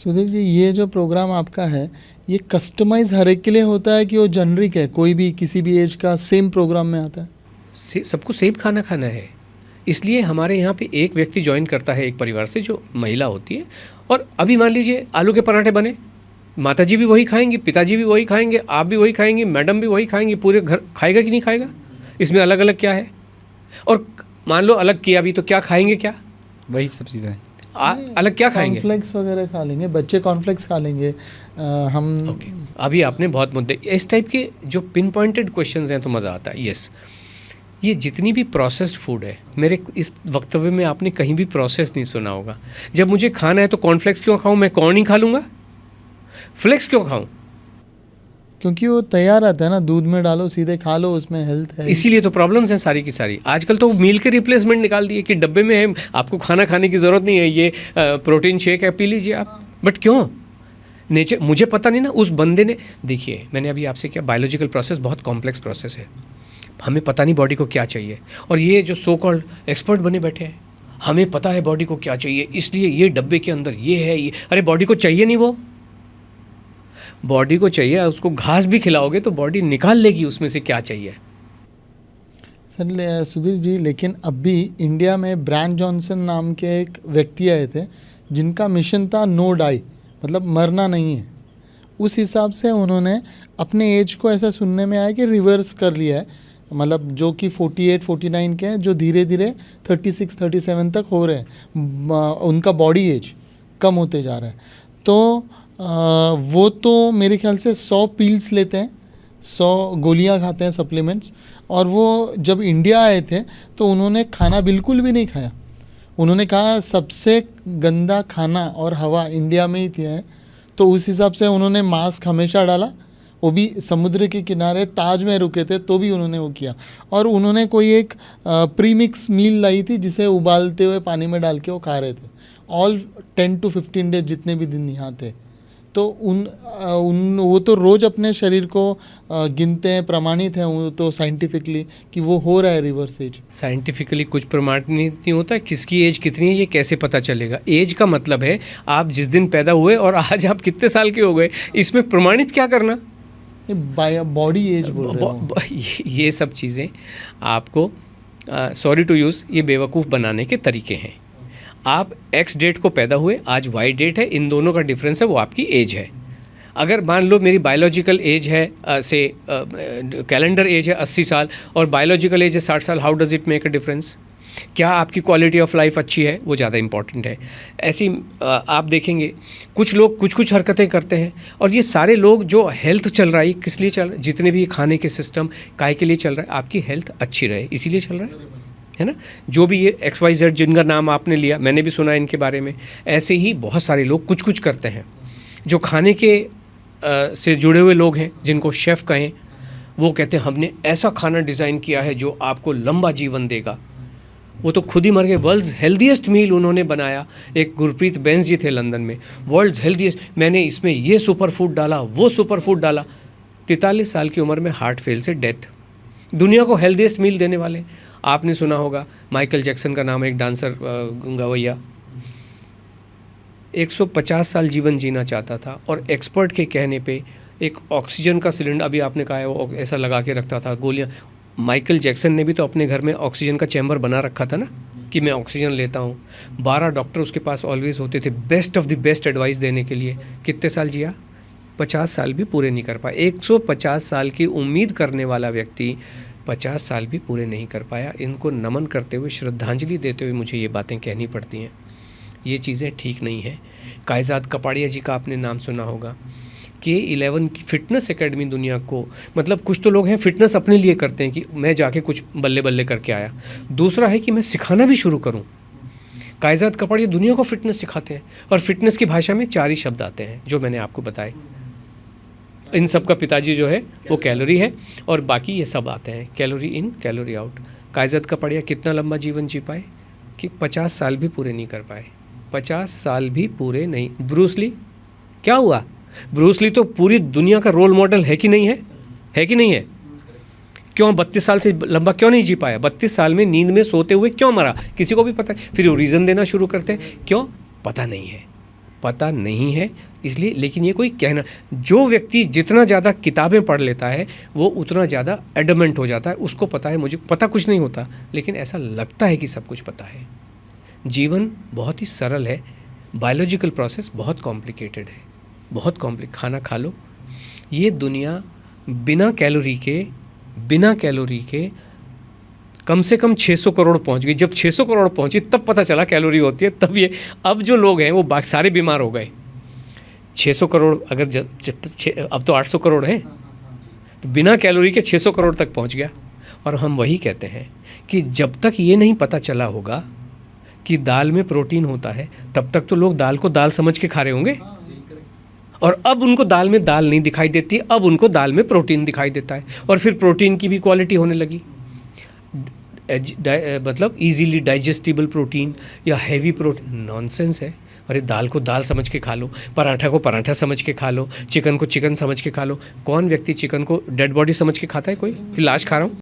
सुधीर जी, ये जो प्रोग्राम आपका है ये कस्टमाइज हर एक के लिए होता है कि वो जनरिक है, कोई भी किसी भी एज का सेम प्रोग्राम में आता है? सबको सेम खाना खाना है, इसलिए हमारे यहाँ पे एक व्यक्ति ज्वाइन करता है एक परिवार से जो महिला होती है। और अभी मान लीजिए आलू के पराठे बने, माताजी भी वही खाएंगी, पिताजी भी वही खाएंगे, आप भी वही खाएंगी, मैडम भी वही खाएंगी, पूरे घर खाएगा कि नहीं खाएगा? इसमें अलग अलग क्या है? और मान लो अलग किया भी तो क्या खाएंगे? क्या वही सब चीज़ें हैं। अलग क्या खाएंगे? कॉर्नफ्लेक्स वगैरह खा लेंगे बच्चे, कॉर्नफ्लेक्स खा लेंगे हम। ओके, अभी आपने बहुत मुद्दे इस टाइप के जो पिन पॉइंटेड क्वेश्चंस हैं तो मज़ा आता है। यस, ये जितनी भी प्रोसेस्ड फूड है, मेरे इस वक्तव्य में आपने कहीं भी प्रोसेस नहीं सुना होगा। जब मुझे खाना है तो कॉर्नफ्लेक्स क्यों खाऊं? मैं कॉर्न ही खा लूँगा। फ्लेक्स क्यों खाऊं? क्योंकि वो तैयार आता है ना, दूध में डालो सीधे खा लो, उसमें हेल्थ है। इसीलिए तो प्रॉब्लम्स हैं सारी की सारी। आजकल तो मील के रिप्लेसमेंट निकाल दिए कि डब्बे में है, आपको खाना खाने की ज़रूरत नहीं है, ये प्रोटीन शेक है, पी लीजिए आप। बट क्यों? नेचर, मुझे पता नहीं ना, उस बंदे ने, देखिए मैंने अभी आपसे क्या, बायोलॉजिकल प्रोसेस बहुत कॉम्प्लेक्स प्रोसेस है, हमें पता नहीं बॉडी को क्या चाहिए। और ये जो सो कॉल्ड एक्सपर्ट बने बैठे हैं, हमें पता है बॉडी को क्या चाहिए, इसलिए ये डब्बे के अंदर ये है, ये। अरे बॉडी को चाहिए नहीं, वो बॉडी को चाहिए, उसको घास भी खिलाओगे तो बॉडी निकाल लेगी उसमें से क्या चाहिए। सर सुधीर जी, लेकिन अभी इंडिया में ब्रायन जॉनसन नाम के एक व्यक्ति आए थे जिनका मिशन था नो डाई, मतलब मरना नहीं है। उस हिसाब से उन्होंने अपने एज को ऐसा सुनने में आया कि रिवर्स कर लिया है, मतलब जो कि 48-49 के हैं, जो धीरे धीरे 36-37 तक हो रहे हैं, उनका बॉडी एज कम होते जा रहा है। तो वो तो मेरे ख्याल से 100 पील्स लेते हैं, 100 गोलियां खाते हैं, सप्लीमेंट्स। और वो जब इंडिया आए थे तो उन्होंने खाना बिल्कुल भी नहीं खाया। उन्होंने कहा सबसे गंदा खाना और हवा इंडिया में ही है। तो उस हिसाब से उन्होंने मास्क हमेशा डाला, वो भी समुद्र के किनारे ताज में रुके थे तो भी उन्होंने वो किया। और उन्होंने कोई एक प्रीमिक्स मील लाई थी जिसे उबालते हुए पानी में डाल के वो खा रहे थे, ऑल 10 to 15 डेज जितने भी दिन यहाँ थे। तो वो तो रोज़ अपने शरीर को गिनते हैं, प्रमाणित हैं वो तो साइंटिफिकली कि वो हो रहा है रिवर्स एज। साइंटिफिकली कुछ प्रमाणित नहीं होता, किसकी एज कितनी है ये कैसे पता चलेगा? एज का मतलब है आप जिस दिन पैदा हुए और आज आप कितने साल के हो गए, इसमें प्रमाणित क्या करना? बॉडी एज बोल रहे हो। ये सब चीज़ें आपको सॉरी टू यूज़, ये बेवकूफ़ बनाने के तरीके हैं। आप एक्स डेट को पैदा हुए, आज वाई डेट है, इन दोनों का डिफरेंस है, वो आपकी एज है। अगर मान लो मेरी बायोलॉजिकल एज है कैलेंडर एज है 80 साल और बायोलॉजिकल एज है 60 साल, how does it make a difference? क्या आपकी क्वालिटी ऑफ लाइफ अच्छी है, वो ज़्यादा इंपॉर्टेंट है। ऐसी आप देखेंगे कुछ लोग कुछ हरकतें करते हैं, और ये सारे लोग जो हेल्थ चल रहा है किस लिए चल रहा है? जितने भी खाने के सिस्टम काहे के लिए चल रहा है? आपकी हेल्थ अच्छी रहे, इसीलिए चल रहा है ना। जो भी ये XYZ जिनका नाम आपने लिया, मैंने भी सुना इनके बारे में, ऐसे ही बहुत सारे लोग कुछ करते हैं जो खाने के से जुड़े हुए लोग हैं, जिनको शेफ़ कहें। वो कहते हैं हमने ऐसा खाना डिज़ाइन किया है जो आपको लंबा जीवन देगा। वो तो खुद ही मर गए। वर्ल्ड्स हेल्दीएस्ट मील उन्होंने बनाया, एक गुरप्रीत बेंस जी थे लंदन में, वर्ल्ड्स हेल्दीएस्ट, मैंने इसमें ये सुपर फूड डाला, वो सुपर फूड डाला। 43 साल की उम्र में हार्ट फेल से डेथ। दुनिया को हेल्दीएस्ट मील देने वाले। आपने सुना होगा माइकल जैक्सन का नाम, एक डांसर गवैया, 150 साल जीवन जीना चाहता था, और एक्सपर्ट के कहने पे एक ऑक्सीजन का सिलेंडर, अभी आपने कहा है वो ऐसा लगा के रखता था, गोलियां। माइकल जैक्सन ने भी तो अपने घर में ऑक्सीजन का चैम्बर बना रखा था ना, कि मैं ऑक्सीजन लेता हूँ। 12 डॉक्टर उसके पास ऑलवेज होते थे, best of the best advice देने के लिए। कितने साल जिया? 50 साल भी पूरे नहीं कर पाया। 150 साल की उम्मीद करने वाला व्यक्ति 50 साल भी पूरे नहीं कर पाया। इनको नमन करते हुए, श्रद्धांजलि देते हुए मुझे ये बातें कहनी पड़ती हैं। ये चीज़ें ठीक नहीं हैं। कायजात कपाड़िया जी का आपने नाम सुना होगा। K11 की फिटनेस एकेडमी दुनिया को, मतलब कुछ तो लोग हैं फिटनेस अपने लिए करते हैं कि मैं जाके कुछ बल्ले बल्ले करके आया, दूसरा है कि मैं सिखाना भी शुरू करूं। कायजात कपाड़िया दुनिया को फिटनेस सिखाते हैं, और फिटनेस की भाषा में 4 ही शब्द आते हैं जो मैंने आपको बताए। इन सब का पिताजी जो है वो कैलोरी है, और बाकी ये सब आते हैं, calorie in calorie out. Kayzad Kapadia कितना लंबा जीवन जी पाए कि 50 साल भी पूरे नहीं कर पाए। 50 साल भी पूरे नहीं। ब्रूस ली क्या हुआ? ब्रूस ली तो पूरी दुनिया का रोल मॉडल है कि नहीं है? है कि नहीं है? क्यों 32 साल से लंबा क्यों नहीं जी पाया? 32 साल में नींद में सोते हुए क्यों मरा? किसी को भी पता है? फिर वो रीज़न देना शुरू करते हैं, क्यों? पता नहीं है। पता नहीं है इसलिए। लेकिन ये कोई कहना, जो व्यक्ति जितना ज़्यादा किताबें पढ़ लेता है वो उतना ज़्यादा एडमेंट हो जाता है, उसको पता है मुझे पता कुछ नहीं होता, लेकिन ऐसा लगता है कि सब कुछ पता है। जीवन बहुत ही सरल है, बायोलॉजिकल प्रोसेस बहुत कॉम्प्लिकेटेड है, बहुत खाना खा लो, ये दुनिया बिना कैलोरी के कम से कम 600 करोड़ पहुंच गई। जब 600 करोड़ पहुंची तब पता चला कैलोरी होती है, तब ये अब जो लोग हैं वो सारे बीमार हो गए। 600 करोड़ अगर अब तो 800 करोड़ हैं, तो बिना कैलोरी के 600 करोड़ तक पहुंच गया। और हम वही कहते हैं कि जब तक ये नहीं पता चला होगा कि दाल में प्रोटीन होता है, तब तक तो लोग दाल को दाल समझ के खा रहे होंगे। और अब उनको दाल में दाल नहीं दिखाई देती, अब उनको दाल में प्रोटीन दिखाई देता है, और फिर प्रोटीन की भी क्वालिटी होने लगी, मतलब इजीली डाइजेस्टिबल प्रोटीन या हैवी प्रोटीन। नॉनसेंस है। अरे दाल को दाल समझ के खा लो, पराठा को पराठा समझ के खा लो, चिकन को चिकन समझ के खा लो। कौन व्यक्ति चिकन को डेड बॉडी समझ के खाता है? कोई कि लाश खा रहा हूँ।